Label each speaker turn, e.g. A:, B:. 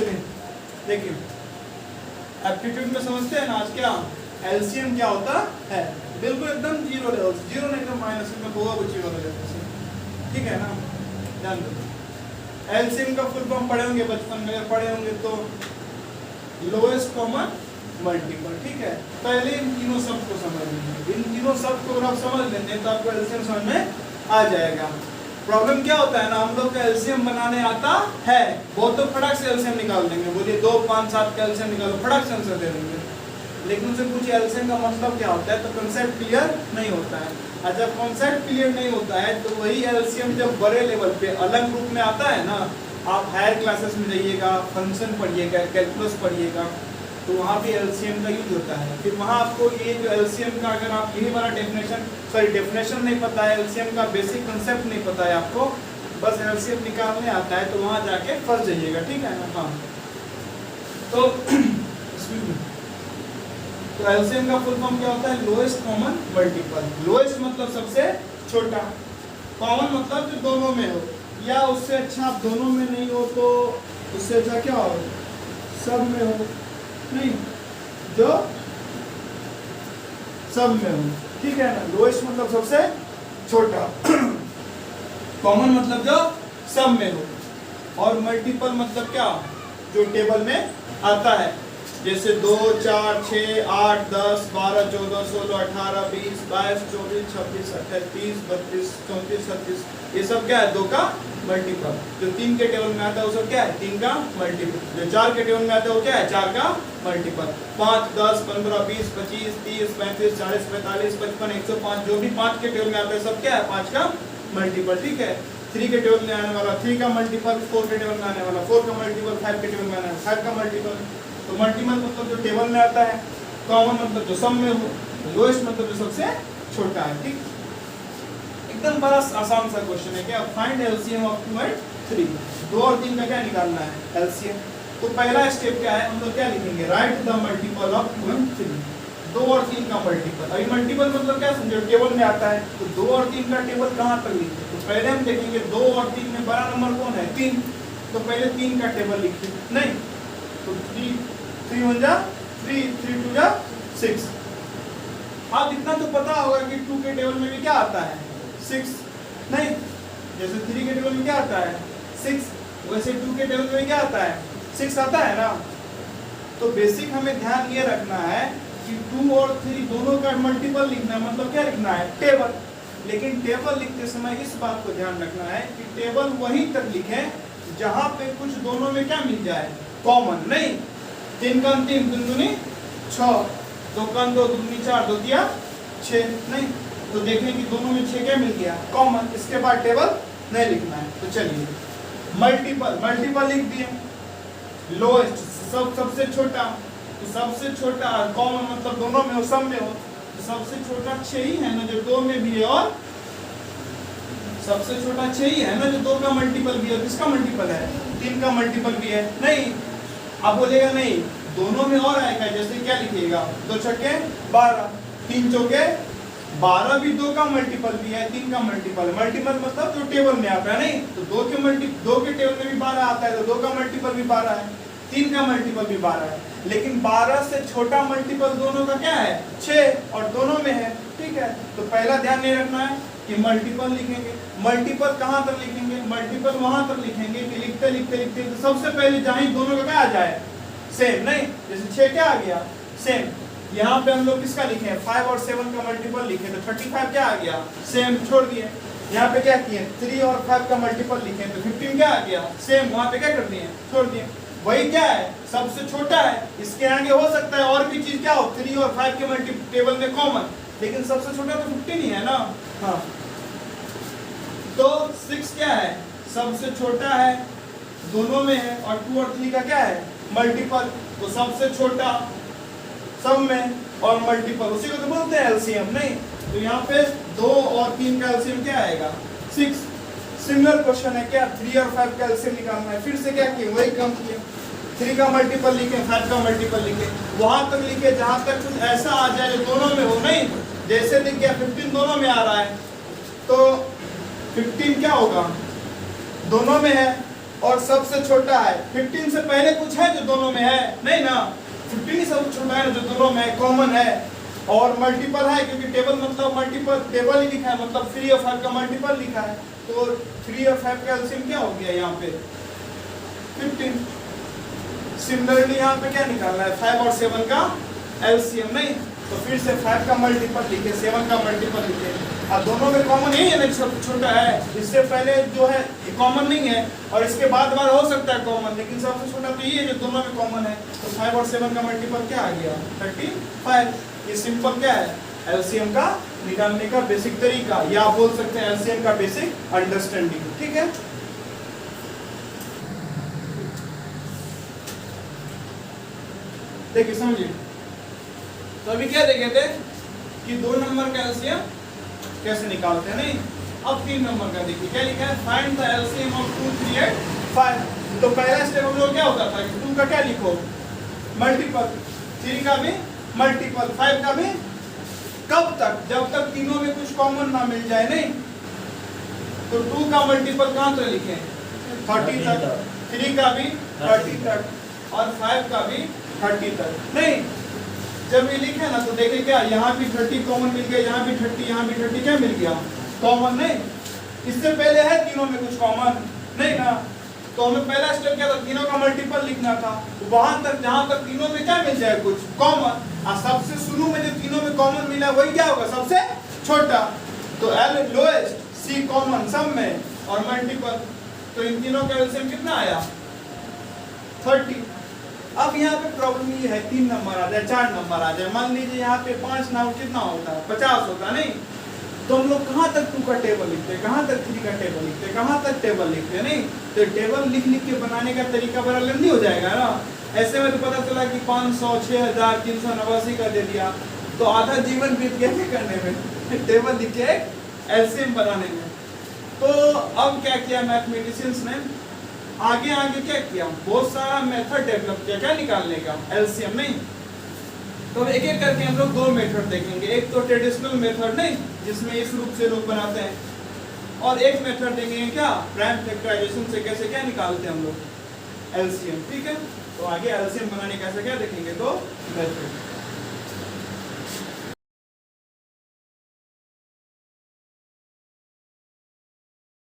A: चलिए देखिए एप्टीट्यूड में समझते हैं ना आज क्या एलसीएम क्या होता है, बिल्कुल एकदम जीरो लेवल, जीरो नहीं एकदम माइनस में होगा कुछ जीरो लेवल से, ठीक है ना। ध्यान दो एलसीएम का फुल फॉर्म पढ़े होंगे बचपन में, पढ़े होंगे तो लोएस्ट कॉमन मल्टीपल, ठीक है। पहले इन तीनों शब्द को समझ लेंगे, इन तीनों शब्द को अगर आप समझ लेते हैं तो आपको एलसीएम समझ में आ जाएगा। प्रॉब्लम क्या होता है ना, हम लोग का एलसीएम बनाने आता है, वो तो फटाक से एलसीएम निकाल देंगे, बोलिए 2 5 7 का एलसीएम निकालो, फटाक से आंसर दे देंगे। लेकिन उनसे पूछिए एलसीएम का मतलब क्या होता है तो कंसेप्ट क्लियर नहीं होता है। और जब कंसेप्ट क्लियर नहीं होता है तो वही एलसीएम जब बड़े लेवल पे अलग रूप में आता है ना, आप हायर क्लासेस में जाइएगा, फंक्शन पढ़िएगा, कैलकुलस पढ़िएगा, तो वहाँ भी एलसीएम का यूज होता है। फिर वहाँ आपको ये जो एलसीएम का अगर आप यही वाला डेफिनेशन नहीं पता है, एलसीएम का बेसिक कंसेप्ट नहीं पता है आपको, बस एलसीएम निकालने आता है, तो वहाँ जाके फंस जाइएगा, ठीक है ना। हाँ तो एलसीएम का फुल फॉर्म क्या होता है, लोएस्ट कॉमन मल्टीपल। लोएस्ट मतलब सबसे छोटा, कॉमन मतलब जो दोनों में हो, या उससे अच्छा आप दोनों में नहीं हो तो उससे अच्छा क्या हो, सब में हो, नहीं जो सब में हो, ठीक है ना। लोएस्ट मतलब सबसे छोटा, कॉमन मतलब जो सब में हो, और मल्टीपल मतलब क्या, जो टेबल में आता है, जैसे 2 4 6 8 10 12 14 16 18 20 22 24 26 28 30 32 34 37, ये सब क्या है, 2 का मल्टीपल। जो 3 के टेबल में आता है वो सब क्या है, 3 का मल्टीपल। जो 4 के टेबल में आता है वो क्या है, 4 का मल्टीपल। 5 10 15 20 25 30 35 40 45 55 105, जो भी 5 के टेबल में आता है सब क्या है, 5 का मल्टीपल, ठीक है। 3 के टेबल में आने वाला 3 का मल्टीपल, 4 के टेबल में आने वाला 4 का मल्टीपल, 5 के टेबल में आने वाला 5 का मल्टीपल। तो मल्टीपल मतलब जो टेबल में आता है, कॉमन मतलब जो सब में हो, लोएस्ट मतलब जो सबसे छोटा है, ठीक। एकदम बड़ा आसान सा क्वेश्चन है, क्या फाइंड एलसीएम ऑफ 2 और 3, 2 और 3 का क्या निकालना है, एलसीएम। तो पहला स्टेप क्या है, हम लोग क्या लिखेंगे, राइट द मल्टीपल ऑफ 2 और 3, 2 और 3 का मल्टीपल। अभी मल्टीपल मतलब क्या समझो, टेबल में आता है, तो 2 और 3 का टेबल कहाँ तक लिखे, तो पहले हम देखेंगे 2 और 3 में बड़ा नंबर कौन है, 3, तो पहले 3 का टेबल लिखिए, नहीं तो 3 1 जा 3 3 2 जा 6। आप इतना तो पता होगा कि 2 के टेबल में भी क्या आता है, 6, नहीं जैसे 3 के टेबल में क्या आता है 6, वैसे 2 के टेबल में क्या आता है 6 आता है ना। तो बेसिक हमें ध्यान ये रखना है कि 2 और 3 दोनों का मल्टीपल लिखना है, मतलब क्या लिखना है, टेबल। लेकिन टेबल लिखते समय इस बात को ध्यान रखना है कि टेबल वहीं तक लिखें जहां पे कुछ दोनों में क्या मिल जाए, कॉमन। नहीं 3 का 3 3 दूनी 6, 2 का 2 दूनी 4 2 दिया 6, नहीं तो देखने की दोनों में 6 क्या मिल गया, कॉमन। इसके बाद टेबल नहीं लिखना है। तो चलिए मल्टीपल, मल्टीपल लिख दिए, लोएस्ट सबसे छोटा, तो सबसे छोटा कॉमन मतलब दोनों में हो, सब में हो, तो सबसे छोटा 6 ही है ना जो 2 में भी है, और सबसे छोटा 6 ही है ना जो 2 का मल्टीपल भी है। किसका मल्टीपल है, 3 का मल्टीपल भी है, नहीं आप बोलेगा नहीं दोनों में और आएगा, जैसे क्या लिखिएगा 2 छक्के 12, 3 चौके 12 भी 2 का मल्टीपल भी है, 3 का मल्टीपल है। मल्टीपल मतलब जो टेबल में आता है, नहीं तो 2 के टेबल में भी 12 आता है, तो 2 का मल्टीपल भी 12 है, 3 का मल्टीपल भी 12 है। लेकिन 12 से छोटा मल्टीपल दोनों का क्या है, 6, और दोनों में है, ठीक है। तो पहला ध्यान नहीं रखना है कि मल्टीपल लिखेंगे, मल्टीपल कहाँ तक लिखेंगे, मल्टीपल वहां तक लिखेंगे कि लिखते लिखते लिखते तो सबसे पहले जहाँ दोनों का क्या आ जाए, सेम। नहीं जैसे 6 क्या आ गया, सेम। यहाँ पे हम लोग किसका लिखे, 5 और 7 का मल्टीपल लिखे, तो 35 क्या आ गया, सेम, छोड़ दिए। यहाँ पे क्या किए, 3 और 5 का मल्टीपल लिखे, तो 15 क्या आ गया, सेम, वहाँ पे क्या कर दिए, छोड़ दिए। वही क्या है, सबसे छोटा है, इसके आगे हो सकता है और भी चीज क्या हो, 3 और 5 के मल्टीपल में कॉमन, लेकिन सबसे छोटा तो 15 ही है ना। हाँ तो 6 क्या है, सबसे छोटा है, दोनों में है, और 2 और 3 का क्या है, मल्टीपल। तो सबसे छोटा सब में और मल्टीपल, उसी को तो बोलते हैं एलसीएम। नहीं तो यहाँ पे 2 और 3 का एलसीएम क्या आएगा, 6। सिमिलर क्वेश्चन है क्या, 3 और 5 का एलसीएम निकालना है, फिर से क्या किए, वही कम किए, 3 का मल्टीपल लिखे, 5 का मल्टीपल लिखे, वहां तक लिखे जहां तक कुछ ऐसा आ जाए जो दोनों में हो। नहीं जैसे लिख गया 15 दोनों में आ रहा है, तो 15 क्या होगा, दोनों में है, और सबसे छोटा है। 15 से पहले कुछ है जो दोनों में है? नहीं ना, 15 ही सबसे छोटा है जो दोनों में कॉमन है। और मल्टीपल है क्योंकि टेबल मतलब मल्टीपल, टेबल ही लिखा है मतलब 3 और 5 का मल्टीपल लिखा है, तो 3 और 5 का एलसीएम क्या हो गया यहाँ पे? 15। सिमिलरली यहाँ पे क्या निकालना है? 5 और 7 का एलसीएम। नहीं तो फिर से 5 का मल्टीपल लिखे, 7 का मल्टीपल लिखे। अब दोनों में कॉमन यही है ना, सबसे छोटा है, इससे पहले जो है कॉमन नहीं है और इसके बाद हो सकता है कॉमन, लेकिन सबसे छोटा तो ये है जो दोनों में कॉमन है। तो 5 और 7 का मल्टीपल क्या आ गया? 35। ये सिंपल क्या है? एलसीएम का निकालने का बेसिक तरीका, या आप बोल सकते हैं एलसीएम का बेसिक अंडरस्टैंडिंग। ठीक है, देखिए समझिए। तो अभी क्या देखे थे कि 2 नंबर का एलसीएम कैसे निकालते हैं। नहीं, अब 3 नंबर का देखिए क्या लिखा है? Find the LCM of 2, 3 and 5। तो पहला स्टेप हम लोग क्या होता था कि 2 का क्या लिखो? मल्टीपल, 3 का भी मल्टीपल, 5 का भी। कब तक? जब तक तीनों में कुछ कॉमन ना मिल जाए। नहीं तो 2 का मल्टीपल कहाँ तक लिखे? 30 तक, 3 का भी 30 तक और 5 का भी 30 तक। नहीं, जब ये लिखे ना तो देखें क्या, यहाँ भी 30 कॉमन मिल गया, यहाँ भी 30, यहाँ भी 30, क्या मिल गया? कॉमन। नहीं, इससे पहले है तीनों में कुछ कॉमन नहीं ना, तो हमें पहला स्टेप क्या था? तीनों का मल्टीपल लिखना था, वहां तक जहां तक तीनों में क्या मिल जाए? कुछ कॉमन। और सबसे शुरू में जो तीनों में कॉमन मिला वही क्या होगा? सबसे छोटा। तो एल लोएस्ट, सी कॉमन सब में और मल्टीपल, तो इन तीनों का एलसीएम कितना आया? 30। अब यहाँ पे प्रॉब्लम ये है 3 नंबर आ जाए, 4 नंबर आ जाए, मान लीजिए यहाँ पे 5 ना हो, कितना होता है? 50 होता। नहीं तो हम लोग कहाँ तक 2 का टेबल लिखते हैं, कहाँ तक 3 का टेबल लिखते हैं, कहाँ तक टेबल लिखते हैं? नहीं तो टेबल लिख लिख के बनाने का तरीका बड़ा लंबी हो जाएगा ना। ऐसे में तो पता चला कि 500, 6389 का दे दिया, तो आधा जीवन बीत गया करने में, टेबल लिख के एलसीएम बनाने में। तो अब क्या किया मैथमेटिशियंस ने? आगे आगे क्या किया? बहुत सारा मेथड डेवलप किया, क्या निकालने का? एलसीएम। नहीं तो एक एक करके हम लोग 2 मेथड देखेंगे। एक तो ट्रेडिशनल मेथड, नहीं जिसमें इस रूप से लोग बनाते हैं, और एक मेथड देखेंगे क्या? प्राइम फैक्टराइजेशन से कैसे क्या निकालते हैं हम लोग एलसीएम। ठीक है, तो आगे एलसीएम बनाने कैसे क्या देखेंगे 2 मेथड।